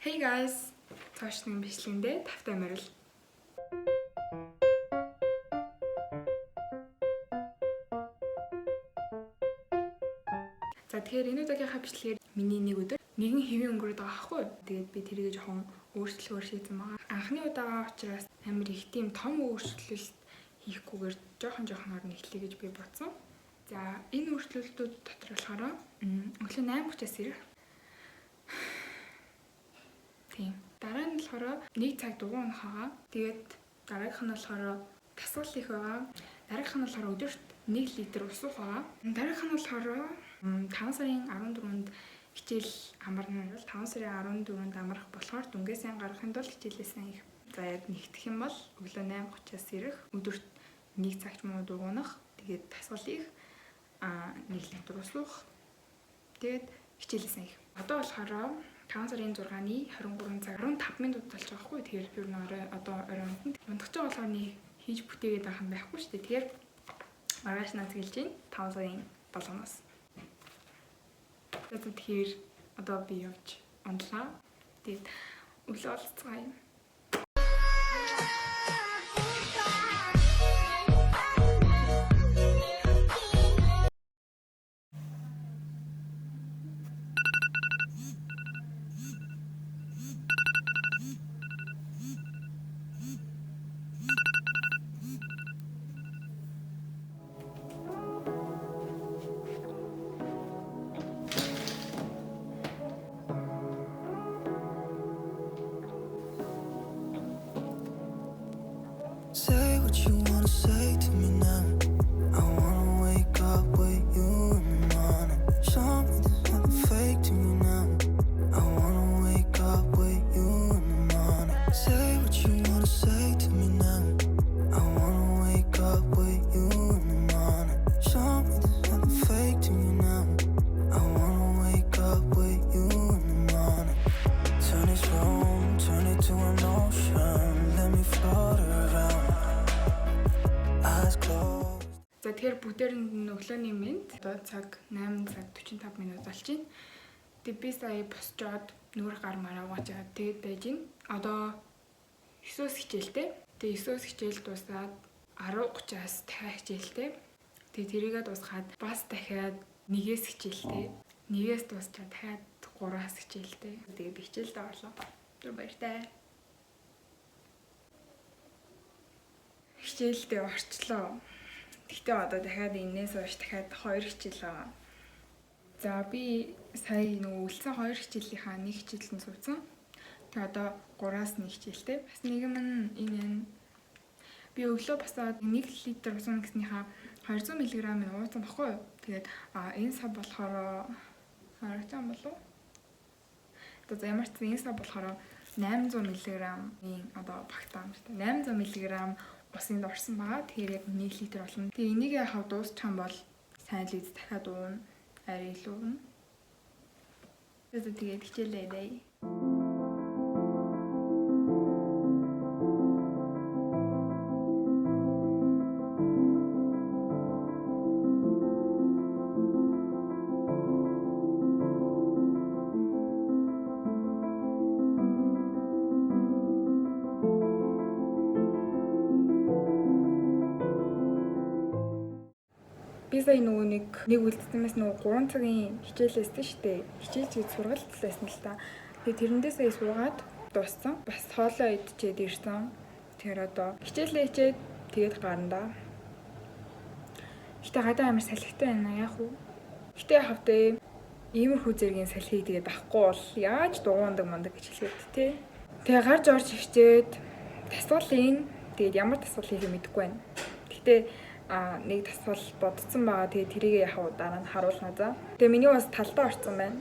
Hey guys, цаашны бичлэгэндээ тавтай морил. За тэгэхээр энэ удаагийнхаа бичлэгээр миний нэг өдөр нэгэн хэвийн өнгөрөөд байгаа байхгүй юу? Тэгээд би тэрийг жоохон өөрчлөлөөр шийдсэн байгаа. Анхны удаага учраас амар их тийм том өөрчлөлт хийхгүйгээр жоохон эхлэе гэж би бодсон. За энэ өөрчлөлтүүд дотор болохоор өглөө 8:30-аас ирэх. Тийм. Дараа нь болохоор 1 цаг дугуй унахаа. Тэгээд дараагийнх нь болохоор тасгал их байгаа. Дараагийнх нь болохоор өдөрт 1 литр ус уух байгаа. Дараагийнх нь болохоор 5 сарын 14-нд хичээл амарна бол 5 сарын 14-нд амрах болохоор дүнгээсээ гаргахын тулд хичээлээсээ их. За яг нэгдэх юм бол өглөө 8:30-аас ирэх. Өдөрт 1 цагч муу дугуй унах. Тэгээд тасгал их 1 литр ус уух. Тэгээд хичээлээсээ их. Одоо болохоор 5 сарын 6-ны 23 цаг 15 минут болж байгаа хгүй. Тэгэхээр ер нь орой унтанд. Унтах ч болохоор хийж бүтээгээд байх юм байхгүй шүү дээ. Тэгэхээр маргааш наад гэлж байна. 5 сарын 7-оос. Тэгэхээр одоо би явж унтлаа. Тэгээд өглөө олцгаая. Say what you wanna say to me now. I wanna wake up with you in the morning. Show me there's nothing fake to me now. I wanna wake up with you in the morning. Say what you wanna say to me now. I wanna wake up with you in the morning. Show me there's nothing fake to me now. I wanna wake up with you in the morning. Turn this room, turn it to an ocean. Let me float around. За тэгэхээр бүгдээрэнд нь өглөөний мэнд одоо цаг 8 цаг 45 минут болж байна. Тэгээд би сая босчоод нүүр гар мараа угаачаад тэгээд байж байна. Одоо 9-оос хичээлтэй. Тэгээд 9-оос хичээл дуусаад 10:30-аас дахиад хичээлтэй. Тэгээд тэрийгээ дуусгаад бас дахиад 1-ээс хичээлтэй. 1-ээс дуусчаад дахиад 3-аас хичээлтэй. Тэгээд би хичээлдээ орлоо. Түр баяртай. Хичээлдээ орчлоо. Гэхдээ одоо дахиад энээс хойш дахиад 2 хичээл байгаа. За би сая нөгөө үлдсэн 2 хичээлийнхаа 1 хичээлд суусан. Тэгээ одоо 3-аас 1 хичээлтэй. Бас нэгэн нь энэ би өглөө босоод 1 литр ус ууна гэснийхаа 200 мг уусан баггүй юу? Тэгээд энэ сав болохоор харагдаж байгаа болов уу? Одоо ямар ч энэ сав болохоор 800 мг-ийн одоо багтаа юм шүү дээ. 800 мг усанд орсон байгаа. Тэгэхээр яг 1 литр болно. Тэгээ энийг яхав дуусчих юм бол сайн л ийз дахиад уuna. Арай илүү уuna. Тэгээд хичээлээ дээ. Би сая нөгөө нэг үлдсэнээс нөгөө 3 цагийн хичээлээс шүү дээ. Хичээлж гээд сургалт байсан л та. Тэгээ тэрэндээ сая суугаад дууссан. Бас хоолоо идчихэд ирсэн. Тэгэхээр одоо хичээлээ хичээд тэгээд гарна. Гэтэ гадаа амар салхитай байна яах вэ? Гэтэ яах вэ? Иймэрхүү зэргийн салхийг тэгээд авахгүй бол яаж дугуундаг мандаг гэж хэлээд тээ. Тэгээ гарч орж хичээд тасгал тэгээд ямар тасгал хийхээ мэдэхгүй байна. Гэтэ нэг тасгал бодсон байгаа. Тэгээ тэрийг яхав дараа нь харуулна за. Тэгээ миний бас талдаа орсон байна.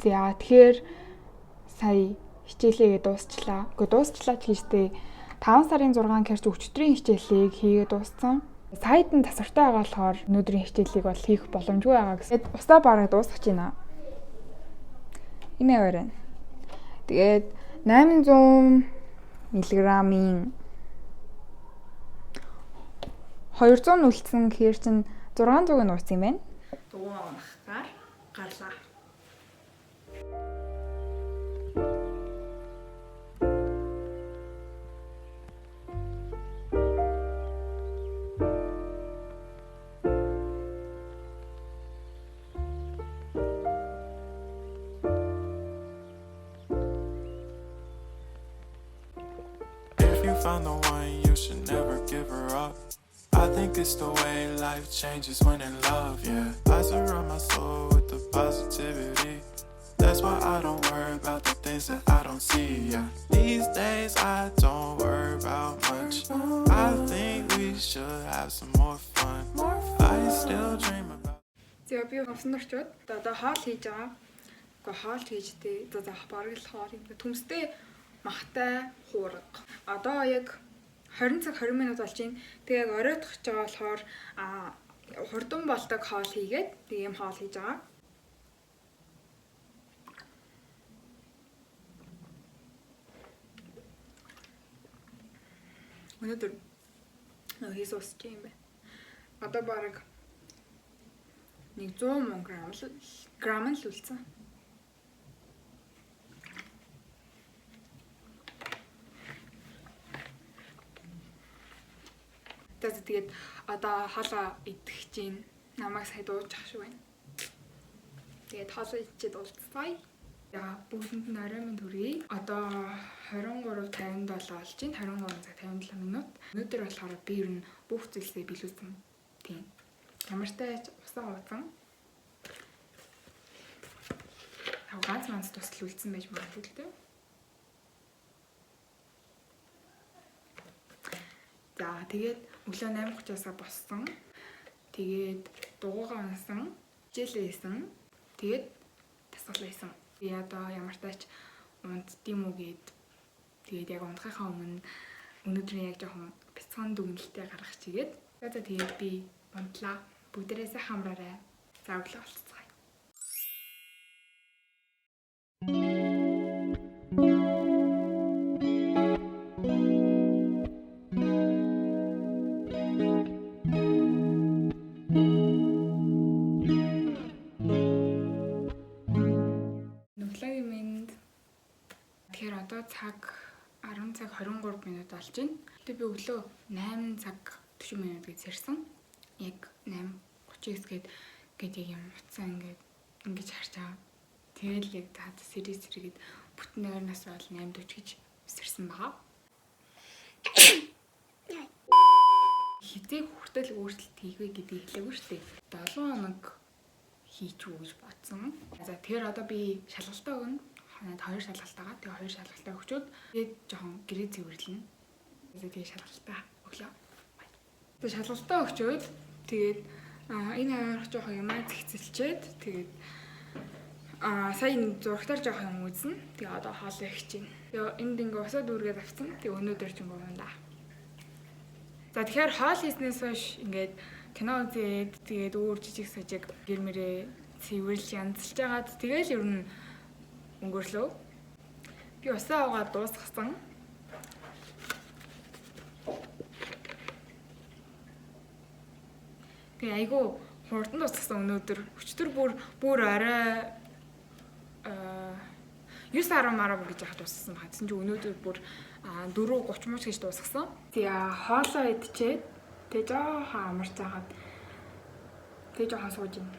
За тэгэхээр сая хичээлээ дуусчлаа. Гэхдээ дуусчлаа ч гэжтэй 5 сарын 6 кэрч өчтөрийн хичээлийг хийгээд дууссан. Саяд нь тасвартай байгаа болохоор өнөөдрийн хичээлийг бол хийх боломжгүй байгаа гэсэн. Устаа бараг дуусгаж байна. Энэ аваарай. Тэгээд 800 мг-ийн 200 нүлцэн гэхээр чинь 600-ыг нууцсан юм байна. Дугуй унахгаар гарлаа. Found the one, you should never give her up. I think it's the way life changes when in love, yeah. I surround my soul with the positivity. That's why I don't worry about the things that I don't see, yeah. These days I don't worry about much. I think we should have some more fun. I still dream about. За би хавсан орчууд одоо хоол хийж байгаа. Гэхдээ хоол хийжтэй за бараг л хоол юм. Төмстэй махтай хуурга. Одоо яг 20 цаг 20 минут болж байна. Тэгээ яг оройтгож байгаа болохоор хурдан болдог хоол хийгээд тийм хоол хийж байгаа. Өнөөдөр хийс усч юм байна. Одоо бараг 100 грамм л үлдсэн. Тэгээд одоо хоолоо идэх чинь намайг сая дуучих шиг байна. Тэгээд хоолоо идчихэд уулзцгаая. За бүгдэнд нь орой минь төрье. Одоо 23:57 болж байна. 23 цаг 57 минут. Өнөөдөр болохоор би ер нь бүх зүйлсээ биелүүлсэн. Тийм. Ямар ч тач усаа уусан. Ганц манц тусал үлдсэн байж магадгүй л дээ. За тэгээд өглөө 8:30-аас боссон. Тэгээд дугуйгаа унсан, хичээлээ хийсэн. Тэгээд тасгалаа хийсэн. Би одоо ямар тач унтдığım уу гээд тэгээд яг унтахынхаа өмнө өнөөдрийн яг жоохон бяцхан дүгнэлтээ гаргах чигээд. За тэгээд би унтлаа. Бүгдээрээ сайхан амраарай. За өглөө болцгоё. Тэгэхээр одоо цаг 10 цаг 23 минут болж байна. Тэгээ би өглөө 8 цаг 40 минут гэж сэрсэн. Яг 8:39 гээд яг юм утсан ингэж харж байгаа. Тэгэл яг таад сэрээс сэргээд бүтэн нойрноос бол 8:40 гэж сэрсэн байгаа. Хизээ хүртэл өөрчлөлт хийвэ гэдгийг хэлээгүй шүү дээ. 7 хоног хийчихв гэж бодсон. За тэгэхээр одоо би шалгалтаа өгнө. Ханаад 2 шалгалтаагаа. Тэгээ 2 шалгалтаа өгчөөд тэгээд жоохон гэрээ цэвэрлэнэ. Тэгээ шалгалтаа өглөө. Тэгээ шалгалтаа өгчөөд тэгээд энэ аваарах жоохон юмаа зэгцэлчээд тэгээд сая энэ зурагтаар жоохон юм үзнэ. Тэгээ одоо хоолоо их чинь. Тэгээ энд ингээ усаа дүүргээд авцсан. Тэгээ өнөөдөр ч юм уу да. За тэгэхээр хоол хийснээс хойш ингээд кино үзээд тэгээд өөр жижиг сажиг гэр мэрээ цэвэрлж янзлж байгаад тэгээд ер нь өнгөрлөө. Би усаа угаад дуусгасан. Тэгээ айгүй хурдан дуусгасан өнөөдөр. Өчтөр бүр арай 9:10 мараа гэж яхад дуусгасан байна. Тэгсэн чинь өнөөдөр бүр 4:30 мууч гэж дуусгасан. Тэгээ хоолоо идчихэд тэгээ жоохон амарч байгаад тэгээ жоохон сууж байна.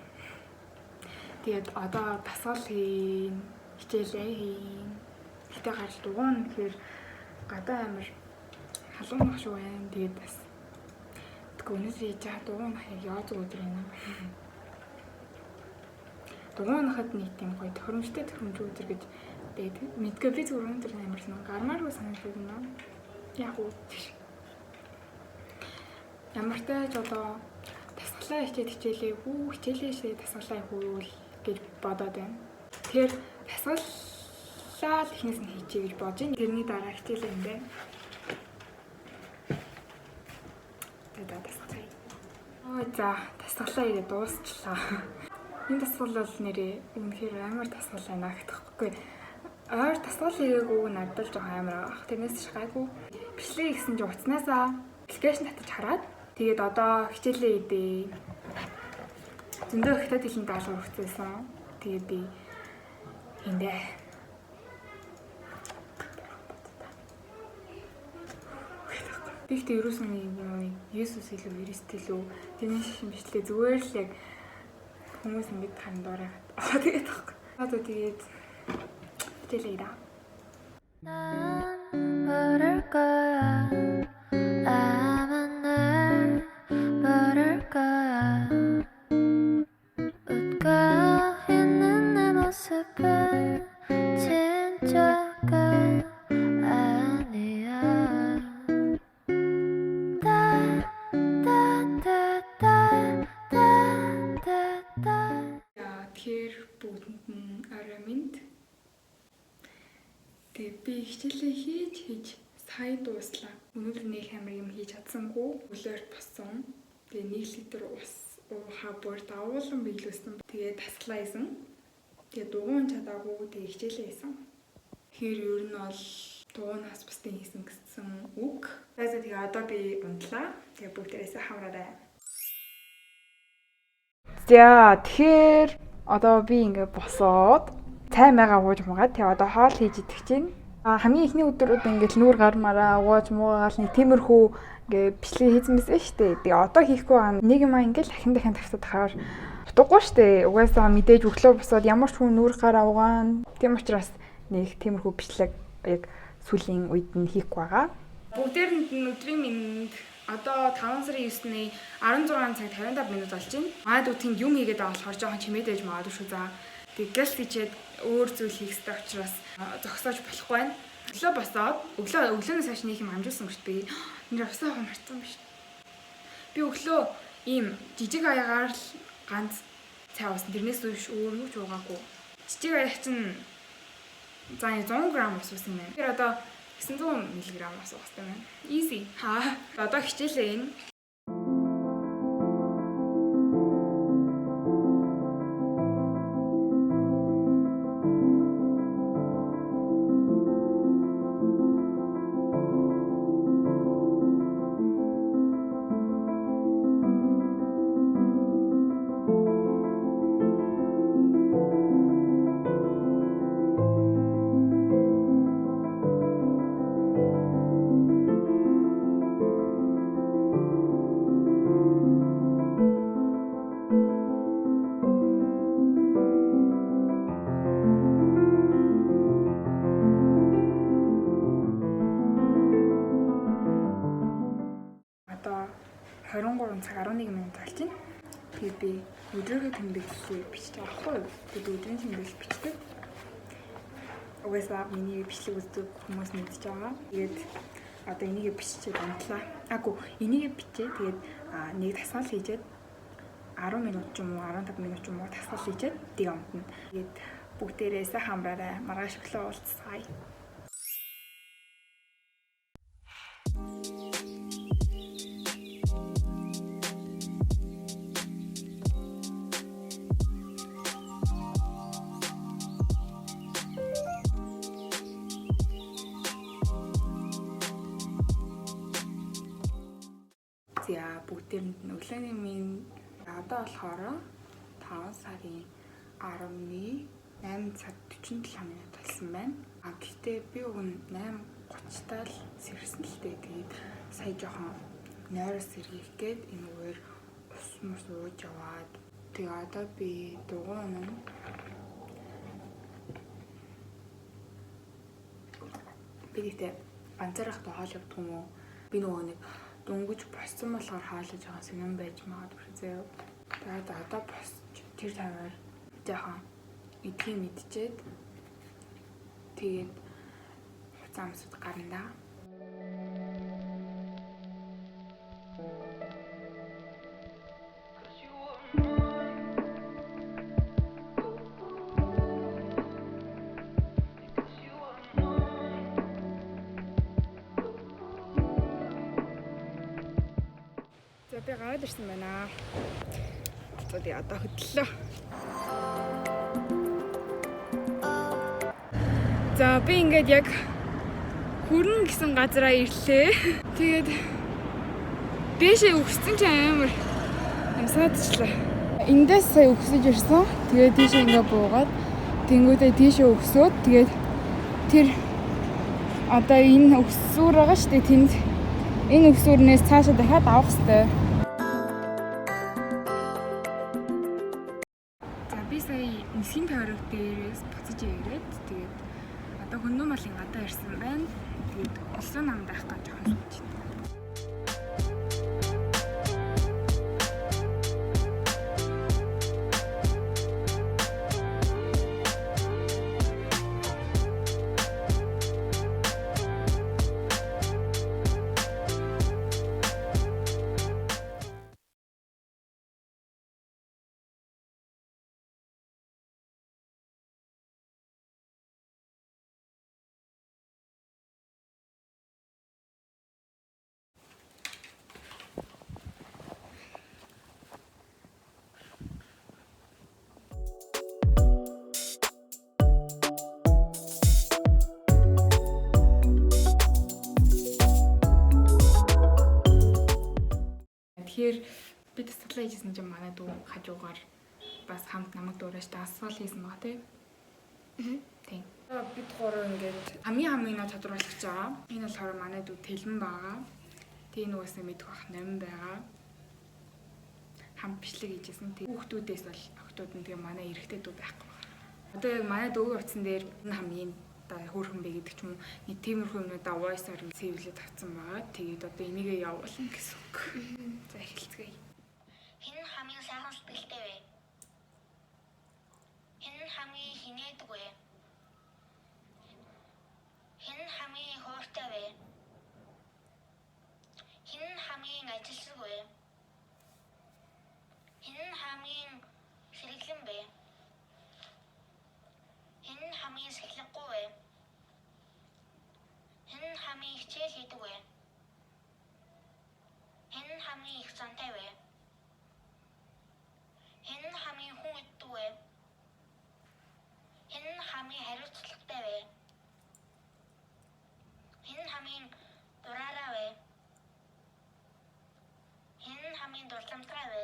Тэгээд одоо дасгал хийн, хичээлээ хийн. Гэтэ гарч дугуун гэхээр гадаа амир халуун мах шүү байна. Тэгээд бас өнөөдөр яаж яа дугуун хаяг яоз өдөр юм. Дугуунахад нэг тийм гоё тохиромжтой өдөр гэж байдаг. Мэдгүй би зүгээр өнөөдөр амарсан. Гармааргүй санагдав юм. Яг уу. Ямар ч тач одоо тасгалаа хичээлээ хүү хичээлээ тасгалаа хүүл гэж бодоод байна. Тэгэхээр тасгалаа технээс нь хийчихье гэж бодож байна. Тэрний дараа хичээлээ юм байна. Тэгээд тасгалаа. За, тасгалаа ирээ дуусчлаа. Энэ тасгал бол нэрээ үнэхээр амар тасгал байна гэхгүй. Ойр тасгал хийгээгүй надад жоохон амар авах. Тэрнээс ч гайгүй. Бичлэг хийсэн чинь уцнаасаа аппликейшн татаж хараад тэгээд одоо хичээлээ идэ. Зөндөө хятад хэлний даалгавар өгсөн. Тэгээд би эндээ Тэгтээ ерөөсөн юм Есүс илүү Христ илүү тэрний шишин бичлээ зүгээр л яг хүмүүс ингэж харин доорой гад. Тэгээд тахгүй. Одоо тэгээд хичээлээ идэ. 부를 거야 아마 날 부를 거야 웃고 있는 내 모습은 진짜가 아니야 Тэгэхээр бүгдэнд нь орой минь. Тэгээд би хичээлээ хийж сая дууслаа. Өнөөдөр нэг амар юм хийж чадсангүй. Өглөөр боссон. Тэгээд 1 литр ус уухаа бүр давуулан биелүүлсэн. Тэгээд тасглаа исэн. Тэгээд дугуун чадаагүй. Тэгээд хичээлээ исэн. Тэгэхээр ер нь бол дугуунаас бусдын хийсэн гэсэн үг. Тэгээд одоо би унтлаа. Тэгээд бүгдээрээ хамраарай. За тэгэхээр одоо би ингээд босоод цай мэгаа ууж муугаад тэгээ одоо хоол хийж идэх чинь. Хамгийн ихний өдрүүд ингээд нүүр гармаараа ууж муугаал нэг тиймэрхүү ингээд бичлэг хийсэн байсан шүү дээ. Тэгээ одоо хийхгүй байгаа нэг юм ингээд дахин тавьсаад тахаар утгагүй шүү дээ. Угаасаа мэдээж өглөө босоод ямар ч хүн нүүр гараа угаана. Тийм учраас нэг тиймэрхүү бичлэг яг сүүлийн үед нь хийхгүй байгаа. Бүгдээрэнд нь өдрийн минь одоо 5 сарын 9-ний 16 цаг 55 минут болж байна. Манайд үтгэнд юм хийгээд байгаа болохоор жоохон чимээд байж магадгүй шүү за. Тэг гэлт хийчээд өөр зүйл хийх хэрэгтэй учраас зогсоож болохгүй байна. Өглөө босоод өглөөнөөс хойш нэг юм амжуулсан гэж би нэр усаа хоо марцсан биш. Би өглөө ийм жижиг аягаар л ганц цай уусан. Тэрнээс биш өөр юу ч уугаагүй. Жижиг аяг чинь за 100 г ус уусан юм байна. Тэр одоо 900 мг ус уусан юм байна. Easy. Одоо хичээлээ энэ. Одоо 23 цаг 11 минут болж байна. Тэгээд би өдрийнхөө тэмдэглэлийг бичиж байгаа байхгүй юу? Тэгээд өдрийн тэмдэглэл бичдэг. Угаасаа миний бичлэг үздэг хүмүүс мэдж байгаа. Тэгээд одоо энийг биччихээд унтлаа. Энийг бичээ. Тэгээд нэг тасгал хийжээд 10 минут ч юм уу 15 минут ч юм уу тасгал хийжээд тийг унтна. Тэгээд бүгдээрээ сайхан хамраарай. Маргааш өглөө уулзцгаая. За бүгдээрэнд нь өглөөний минь одоо болохоор 5 сарын 10-ны 8 цаг 47 минут болсон байна. Гэхдээ би өгн 8:30 тал сэрсэн л дээ. Тэгээд сая жоохон нойроос сэргийх гээд энэ үгээр ус мус ууж яваад тэгээ одоо би дугуун нь бидээ ганцаарх тоохол явдаг юм уу? Би нөгөө нэг дунгаж боссон болохоор хаалж байгаа сонирн байж магадгүй зөө. Тэгээд одоо босч тэр таваар жоохон эдгийг мэдчихэд тэгээд хуцаа амсууд гарна да. би гараад ирсэн байна. За тий одоо хөдлөө. За би ингээд яг хүрнэ гэсэн газараа ирлээ. Тэгээд дээшээ өгсөн чи амар саадчлаа. Эндээс сая өгсөж ирсэн. Тэгээд дээшээ ингээ буугаад тэнгүүдээ дээшээ өгсөөд тэгээд тэр одоо энэ өгсөөр байгаа шүү дээ. Тэнд энэ өгсөөрнээс цаашаа дахиад авах хэрэгтэй. За би сая нисхийн тойрог дээрээс буцаж ирээд тэгээд одоо хөнөө малын гадаа ирсэн байна. Тэгээд олсон намд авах гэж жоохон сууж байна. Тэгэхээр би тасгалаа хийжсэн чинь манай дүү хажуугаар бас хамт намайг дуурайж дасгал хийсэн байгаа тийм. Тийм. Бид гурав ингээд хамгийн нөө тодорхойлогч байгаа. Энэ болохоор манай дүү Тэлэн байгаа. Тийм нүгээс мэдэх бах Номин байгаа. Хамт бичлэг хийжсэн. Хүүхдүүдээс бол охтууд нь тэгээ манай эрэгтэй дүү байхгүй байна. Одоо яг манай дүүгийн утсан дээр энэ хамгийн хөөрхөн бэ гэдэг ч юм уу нэг тиймэрхүү юмнуудаа voice-оор цэвэрлээд авсан байгаа. Тэгээд одоо энийгээ явуулна гэсэн үг. За эхэлцгээе. Хэн хамгийн сайхан сэтгэлтэй вэ? Хэн хамгийн хинээдэг вэ? Хэн хамгийн хууртай вэ? Хэн хамгийн ажилсаг вэ? Хэн хамгийн сэргэлэн бэ? Хэн хамгийн сэхлэхгүй вэ? Хэн хамгийн хичээл хийдэг вэ? Хэн хамгийн их зантай вэ? Хэн хамгийн хүн иддэг вэ? Хэн хамгийн хариуцлагатай вэ? Хэн хамгийн дураараа вэ? Хэн хамгийн дурламжтай вэ?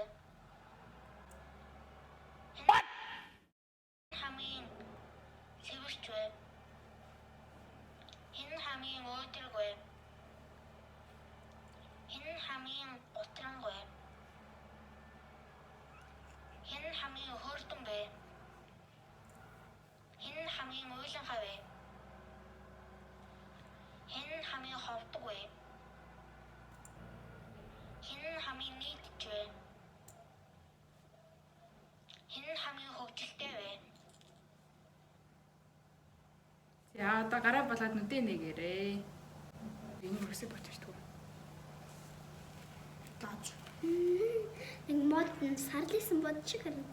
Хэн хамгийн сэвэрч вэ? Хэн хамгийн өөдрөг вэ? Хэн хамгийн гутранг вэ? Хэн хамгийн хөөрдөн бэ? Хэн хамгийн уйланхай вэ? Хэн хамгийн ховдог вэ? Хэн хамгийн нийтж вэ? Хэн хамгийн хөвгөлтэй вэ? За одоо гараа болоод нүдээ нэгээрээ. Энэ өрсөй ботчихгүй. Тааж. Нэг мод сарлисан бод шиг харагдав.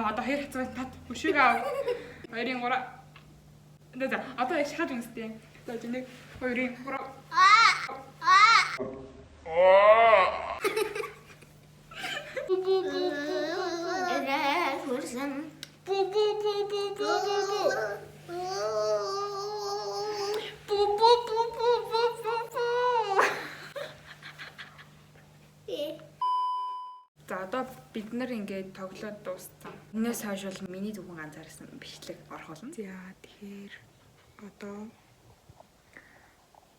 Одоо хоёр хацгаа тат өшөөг аав. 2-3. За одоо их шахаж үнстэй. За 1 2 3. За одоо бид нар ингээд тоглоод дууссан. Энээс хойш бол миний зөвхөн ганцаарсан бичлэг орхолно. За тэгэхээр одоо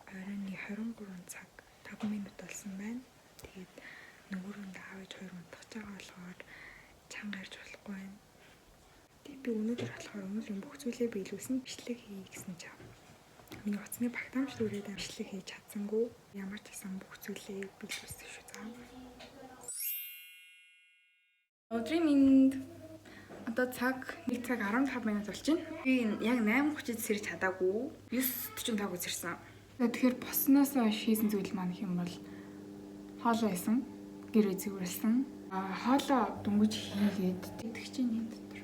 оройн 23 цаг 5 минут болсон байна. Тэгээд нөгөөрөнд аавж 2 унтах байгаа болохоор чанга ирж болохгүй байна. Тэгээд би өнөөдөр болохоор өмнө бүх зүйлээ биелүүлсэн бичлэг хий гэсэн чам. Миний утасны багтаамж дүрээд бичлэг хийж чадсангүй. Ямар ч гэсэн бүх зүйлээ биелүүлсэн шүү заа. Өдрийн минь одоо цаг 1 цаг 15 минут болж байна. Би яг 8:30-д сэрж чадаагүй. 9:45-д сэрсэн. Тэгэхээр босноос хойш хийсэн зүйл маань гэх юм бол хоолоо исэн, гэрээ зэвэрлсэн. Хоолоо дөнгөж хийгээд тэтгэжийн энэ дотор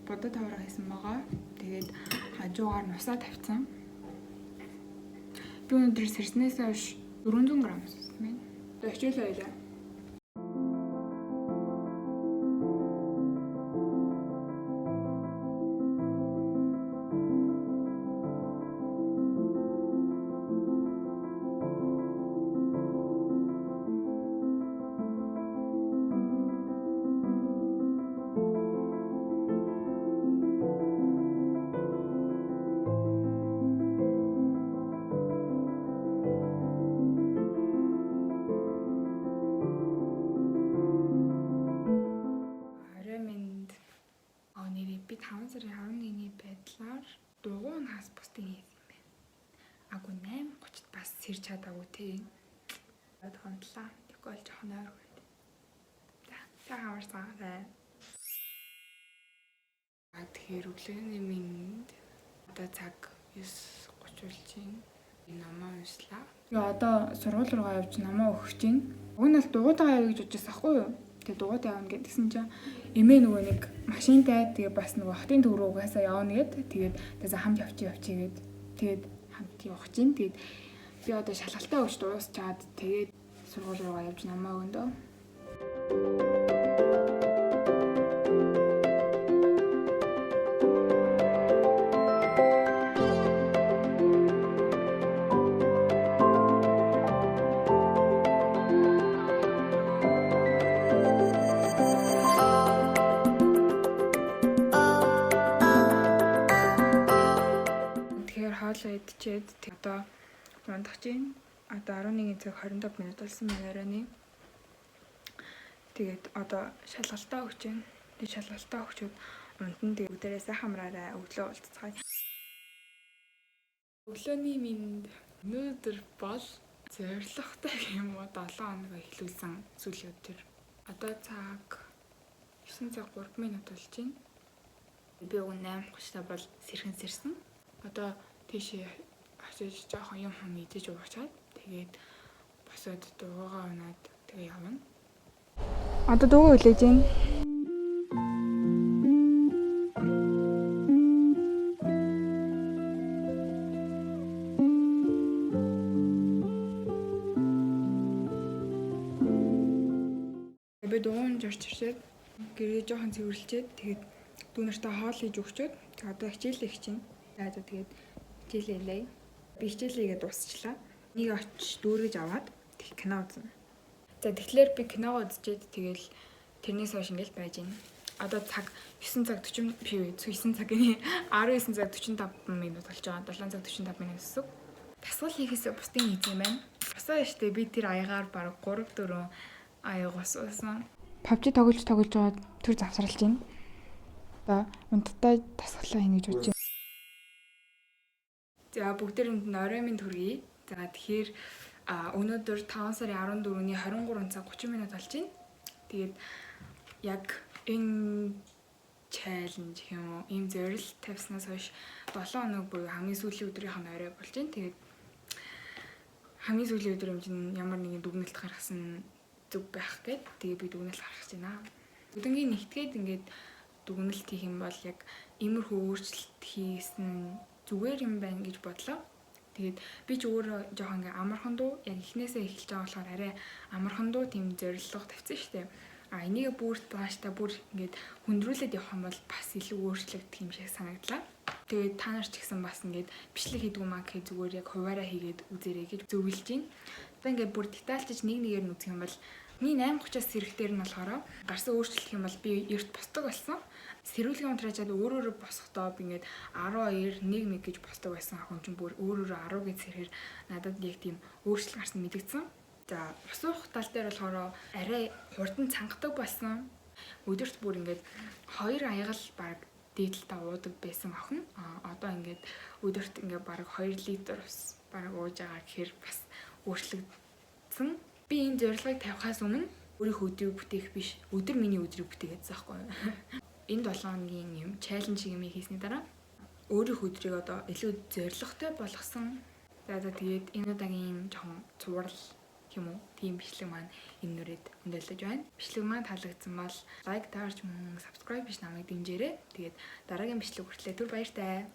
бодод хавраа хийсэн байгаа. Тэгээд хажуугаар нусаа тавьсан. Би өнөөдөр сэрснээс хойш 400 г уусан байна. Одоо хичээлээ байлаа. Би 5 сарын 11-ний байдлаар дугуй наас постинг хийсэн юм байна. Агуу 8:30-д бас сэрж чадаагүй тий. Хондлаа. Тэгэхгүй бол жоохон ойр үед. За хамаарсаа. Тэгэхээр өглөөний минь одоо цаг 9:30 болж байна. Энэ намаа уншлаа. Тэгээ одоо сургууль руугаа явж намаа өгч байна. Уг нь л дугуйтаа явъя гэж бодчихсан ахгүй юу? Тэгээ дугуйд явна гэдгсэн чинь эмээ нөгөө нэг машинтай тэгээ бас нөгөө хотын төв рүү угаасаа явна гэд тэгээд тэсээ хамт явчих гээд тэгээд хамт явах чинь тэгээд би одоо шалгалтаа өгч дуусчаад тэгээд сургууль руугаа явж намаа өгөндөө. Хоолоо идчихэд одоо унтах чинь одоо 11 цаг 25 минут болсон байна оройны. Тэгээд одоо шалгалтаа өгч байна. Тэгээд шалгалтаа өгчөөд унтан тэгээд бүгдээрээ сайхан амраарай өглөө уулзцгаая. Өглөөний минь өнөөдөр бол зоригтой юм уу 7 хоног эхлүүлсэн сүүлийн өдөр. Одоо цаг 9 цаг 3 минут болж байна. Би уг 8:30-та бол сэрсэн. Одоо тийшээ очиж жоохон юм идэж уучаад тэгээд босоод дуугаа унаад тэгээ явна. Одоо дуугаа хүлээж байна. Би дууган жорчирчээд гэрээ жоохон цэвэрлжээд тэгээд дүүнэртээ хоол хийж өгчөөд одоо хичээлээ хичээнэ. Тэгээд хичээлээ. Би хичээлээгээ дуусчлаа. Нэг очиж дүүргэж аваад тэг кино үзнэ. За тэгэхээр би киногоо үзчихэд тэгэл тэрнээс хойш ингээл байж байна. Одоо цаг 9 цаг 40 9 цаг гинэ 19 цаг 45 минут болж байгаа. 7 цаг 45 минут өсөв. Дасгал хийхээс бусдын хийж юм байна. Босоо штэ би тэр аягаар баг 3 4 аяг уусан. PUBG тоглож байгаа төр завсралж байна. Одоо унттай дасгалаа хийнэ гэж бодож байна. За бүгдээрэнд нь орой минь төргий. За тэгэхээр өнөөдөр 5 сарын 14-ний 23 цаг 30 минут болж байна. Тэгээд яг энэ чаленж юм уу? Ийм зорилт тавьснаас хойш 7 хоног буюу хамгийн сүүлийн өдрийнх нь орой болж байна. Тэгээд хамгийн сүүлийн өдөр юм чинь ямар нэгэн дүгнэлт гаргасан зүг байх гээд тэгээд би дүгнэлт гаргаж байна. Өдөнгийн нэгтгээд ингээд дүгнэлт хийх юм бол яг иймэрхүү өөрчлөлт хийсэн зүгээр юм байна гэж бодлоо. Тэгээд би ч өөрөө жоохон ингээ амархан дуу яг эхнээсээ эхэлж байгаа болохоор арай амархан дуу тийм зорилго тавьсан шүү дээ. Энийг бүр цаашдаа бүр ингээд хүндрүүлээд явах юм бол бас илүү өөрчлөгдөх юм шиг санагдлаа. Тэгээд та нар ч гэсэн бас ингээд бичлэг хийдгүү маа гэхэд зүгээр яг хуваараа хийгээд үзээрэй гэж зөвлөж байна. Одоо ингээд бүр детальчж нэг нэгээр нь үзэх юм бол миний 8:30-аас сэрэхтэр нь болохоор гарсан өөрчлөлт юм бол би эрт босдог болсон. Сэрүүлгийн унтраачаад өөрөөрөө босохдоо би ингээд 12 1 гэж босдог байсан охин чинь бүр өөрөөрөө 10 гэж сэрэхээр надад яг тийм өөрчлөлт гарсан мэдэгдсэн. За босох тал дээр болохоор арай хурдан цангадаг болсон. Өдөрт бүр ингээд 2 аяга л баг дээдлээ уудаг байсан охин. Одоо ингээд өдөрт ингээд баг 2 литр ус баг ууж байгаа гэхээр бас өөрчлөгдсөн. Би энэ зорилгыг тавихаас өмнө өөрийнхөө өдрийг бүтээх биш, өдөр миний өдрийг бүтээгээд заахгүй. Энэ 7 хоногийн юм чаленж юм хийсний дараа өөрийнхөө өдрийг одоо илүү зорилготой болгосон. За тэгээд энэ удаагийн жоохон зурвал юм уу? Тийм бичлэг маань энэ нүрээд өндөрлөж байна. Бичлэг маань таалагдсан бол лайк таарч мөн subscribe биш намайг дэмжээрэй. Тэгээд дараагийн бичлэг хүртлээр түр баяртай.